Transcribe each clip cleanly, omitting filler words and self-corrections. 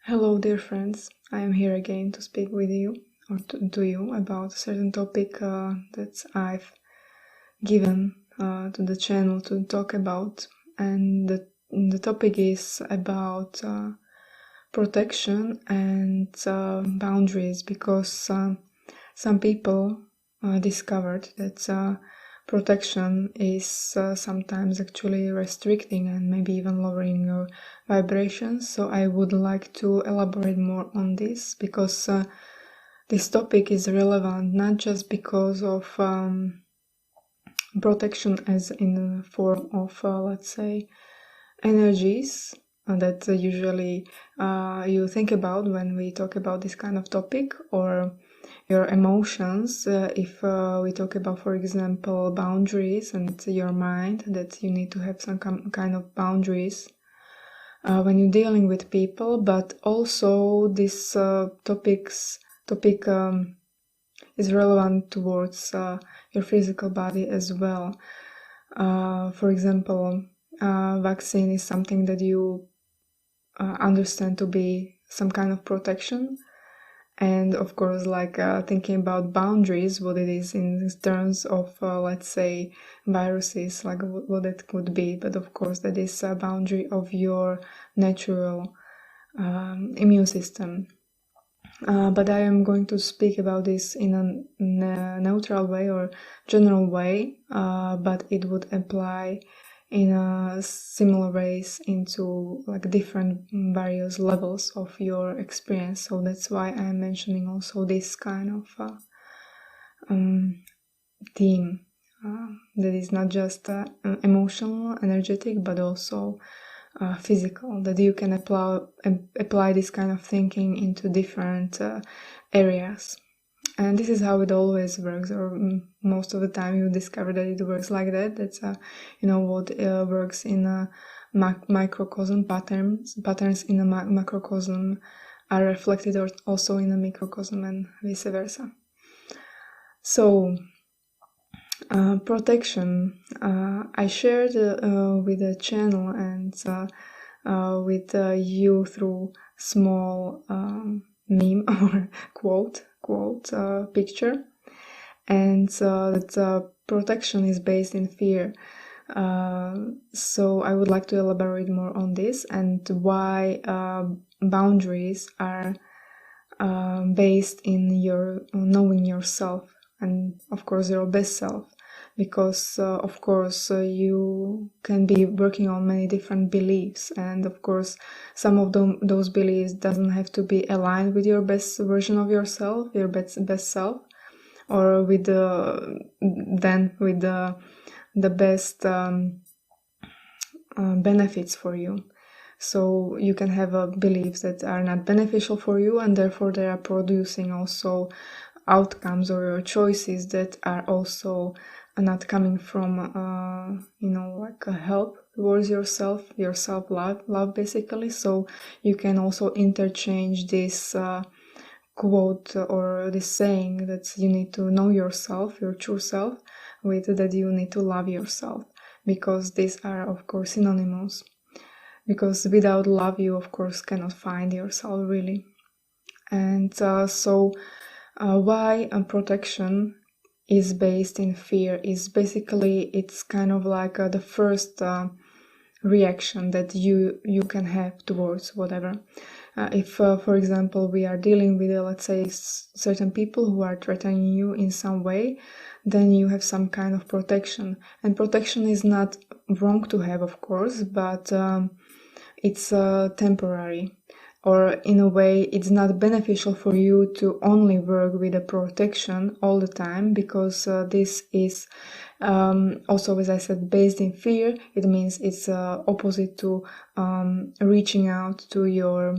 Hello, dear friends. I am here again to speak with you or to you about a certain topic that I've given to the channel to talk about, and the topic is about protection and boundaries, because some people discovered that protection is sometimes actually restricting and maybe even lowering your vibrations. So I would like to elaborate more on this, because this topic is relevant not just because of protection as in the form of let's say energies that usually you think about when we talk about this kind of topic, or your emotions, if we talk about, for example, boundaries and your mind, that you need to have some kind of boundaries when you're dealing with people. But also this topic is relevant towards your physical body as well. For example, vaccine is something that you understand to be some kind of protection. And of course, like thinking about boundaries, what it is in terms of, let's say, viruses, like what it could be. But of course, that is a boundary of your natural immune system. But I am going to speak about this in a neutral way or general way, but it would apply in a similar ways into like different various levels of your experience. So that's why I'm mentioning also this kind of theme that is not just emotional, energetic, but also physical, that you can apply this kind of thinking into different areas. And this is how it always works, or most of the time you discover that it works like that. That's what works in a microcosm. Patterns in a macrocosm are reflected also in a microcosm, and vice versa. So protection, I shared with the channel and with you through small meme or quote picture, and that protection is based in fear. So I would like to elaborate more on this and why boundaries are based in your knowing yourself, and of course your best self, because of course you can be working on many different beliefs, and of course some of those beliefs doesn't have to be aligned with your best version of yourself, your best self, or with the best benefits for you. So you can have beliefs that are not beneficial for you, and therefore they are producing also outcomes or choices that are also not coming from like a help towards yourself, your self-love basically. So you can also interchange this quote or this saying that you need to know yourself, your true self, with that you need to love yourself, because these are of course synonymous. Because without love you of course cannot find yourself really. And why protection is based in fear is basically, it's kind of like the first reaction that you can have towards whatever. If for example we are dealing with let's say certain people who are threatening you in some way, then you have some kind of protection. And protection is not wrong to have, of course, but it's temporary, or in a way it's not beneficial for you to only work with a protection all the time, because this is also, as I said, based in fear. It means it's opposite to reaching out to your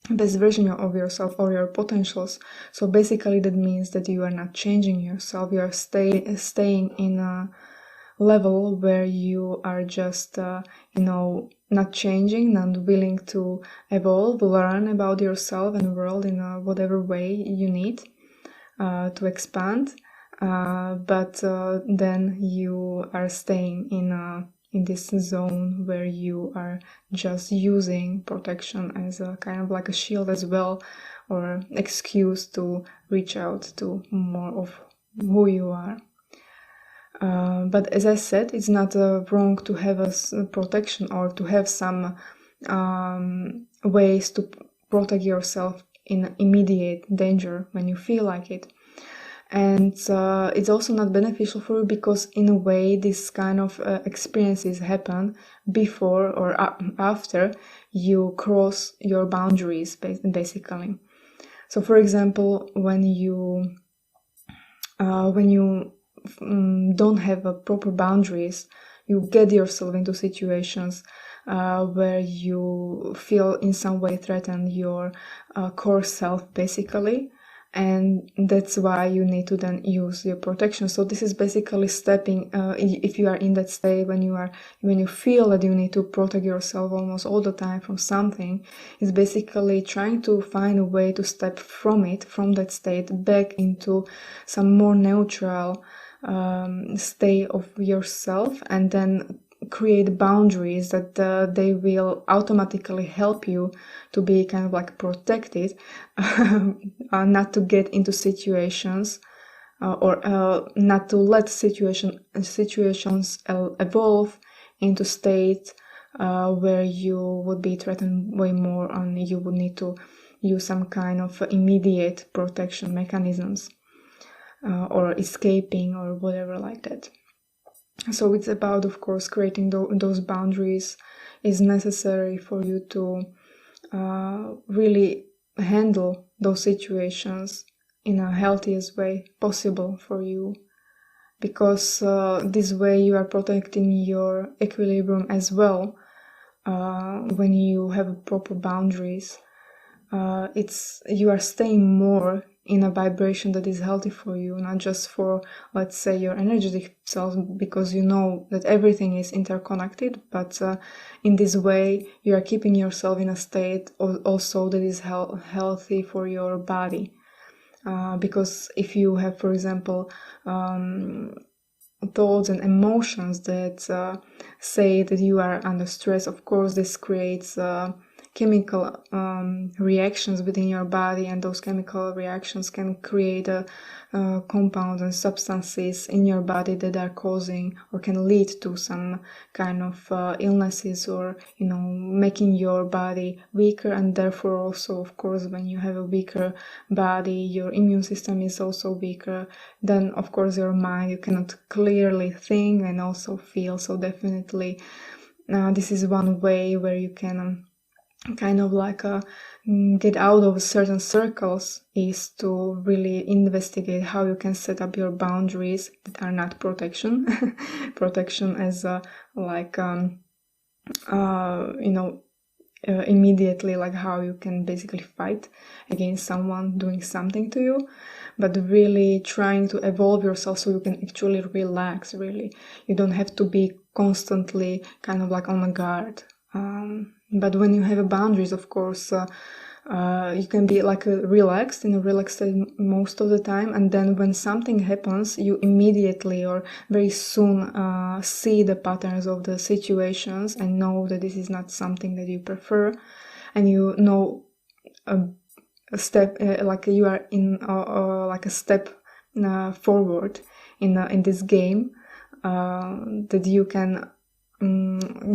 best version of yourself or your potentials. So basically that means that you are not changing yourself, you are staying in a level where you are just not changing, not willing to evolve, learn about yourself and the world in whatever way you need to expand, but then you are staying in in this zone where you are just using protection as a kind of like a shield as well, or excuse to reach out to more of who you are. But as I said, it's not wrong to have a protection or to have some ways to protect yourself in immediate danger when you feel like it. And it's also not beneficial for you because in a way this kind of experiences happen before or after you cross your boundaries, basically. So for example, when you don't have a proper boundaries, you get yourself into situations where you feel in some way threaten your core self, basically. And that's why you need to then use your protection. So this is basically stepping, if you are in that state when you feel that you need to protect yourself almost all the time from something, is basically trying to find a way to step from it, from that state, back into some more neutral state of yourself, and then create boundaries that they will automatically help you to be kind of like protected, not to get into situations or not to let situations evolve into states where you would be threatened way more and you would need to use some kind of immediate protection mechanisms or escaping or whatever like that. So it's about, of course, creating those boundaries is necessary for you to really handle those situations in a healthiest way possible for you, because this way you are protecting your equilibrium as well. When you have proper boundaries, you are staying more in a vibration that is healthy for you, not just for, let's say, your energetic self, because you know that everything is interconnected, but in this way you are keeping yourself in a state also that is healthy for your body. Because if you have, for example, thoughts and emotions that say that you are under stress, of course this creates chemical reactions within your body, and those chemical reactions can create compounds and substances in your body that are causing or can lead to some kind of illnesses, or making your body weaker. And therefore also, of course, when you have a weaker body, your immune system is also weaker. Then of course your mind, you cannot clearly think and also feel. So definitely this is one way where you can kind of like get out of certain circles, is to really investigate how you can set up your boundaries that are not protection. Protection as immediately, like how you can basically fight against someone doing something to you, but really trying to evolve yourself so you can actually relax. Really, you don't have to be constantly kind of like on a guard. But when you have boundaries, of course, you can be like relaxed, in a relaxed state most of the time. And then when something happens, you immediately or very soon see the patterns of the situations and know that this is not something that you prefer. And you know a step, like you are in like a step forward in this game, that you can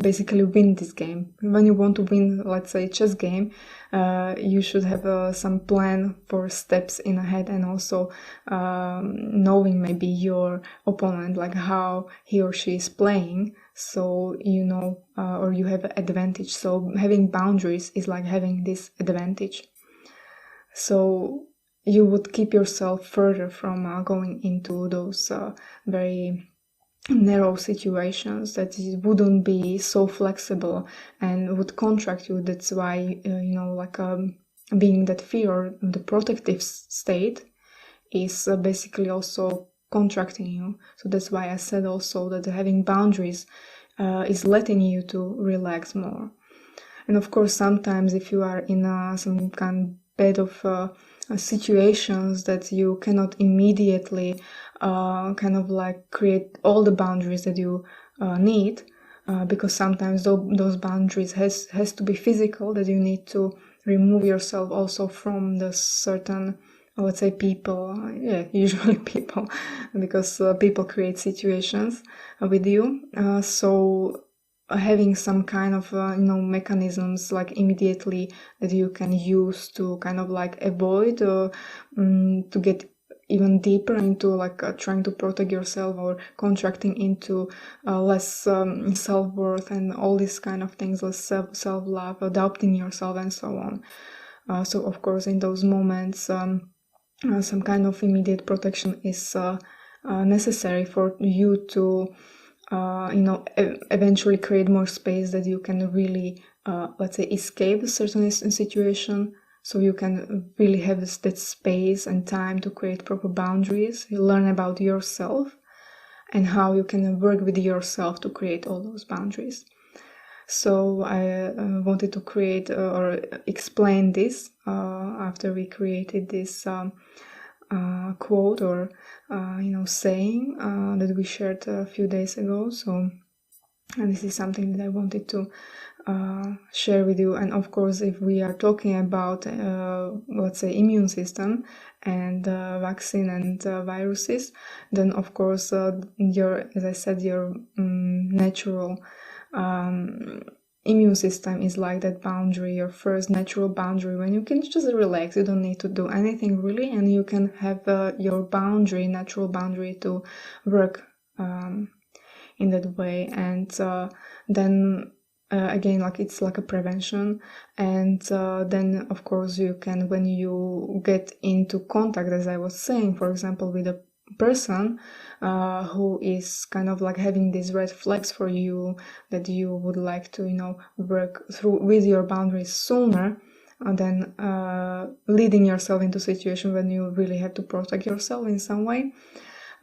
basically win this game. When you want to win, let's say, chess game, you should have some plan for steps in ahead, and also knowing maybe your opponent, like how he or she is playing, so you know, or you have an advantage. So having boundaries is like having this advantage. So you would keep yourself further from going into those very narrow situations that wouldn't be so flexible and would contract you. That's why being that fear or the protective state is basically also contracting you. So that's why I said also that having boundaries is letting you to relax more. And of course, sometimes if you are in some kind bed of situations that you cannot immediately kind of like create all the boundaries that you need, because sometimes those boundaries has to be physical, that you need to remove yourself also from the certain, I would say, people, usually people, because people create situations with you. So having some kind of mechanisms like immediately that you can use to kind of like avoid to get even deeper into like trying to protect yourself or contracting into less self-worth and all these kind of things, less self-love, adopting yourself and so on. So of course in those moments some kind of immediate protection is necessary for you to eventually create more space that you can really let's say escape a certain situation. So you can really have that space and time to create proper boundaries. You learn about yourself and how you can work with yourself to create all those boundaries. So I wanted to create or explain this after we created this quote or saying that we shared a few days ago. So and this is something that I wanted to share with you. And of course, if we are talking about let's say immune system and vaccine and viruses, then of course as I said, your natural immune system is like that boundary, your first natural boundary, when you can just relax. You don't need to do anything really, and you can have your boundary, natural boundary, to work in that way. And then again, like it's like a prevention. And then of course you can, when you get into contact, as I was saying, for example, with a person who is kind of like having these red flags for you, that you would like to work through with your boundaries sooner than leading yourself into a situation when you really have to protect yourself in some way.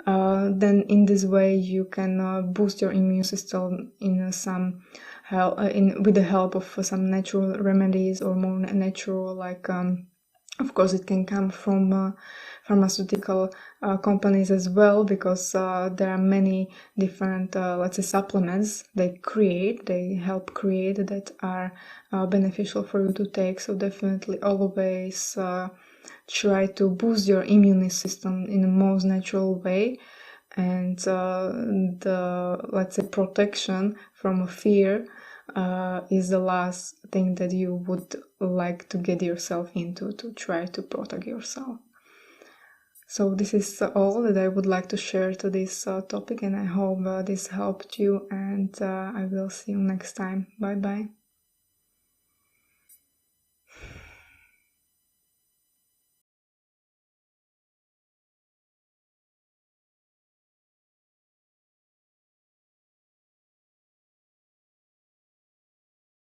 Then in this way you can boost your immune system in some help with the help of some natural remedies, or more natural, like of course it can come from pharmaceutical companies as well, because there are many different let's say supplements they help create that are beneficial for you to take. So definitely always try to boost your immune system in the most natural way. And the, let's say, protection from fear is the last thing that you would like to get yourself into, to try to protect yourself. So this is all that I would like to share to this topic, and I hope this helped you, and I will see you next time. Bye bye.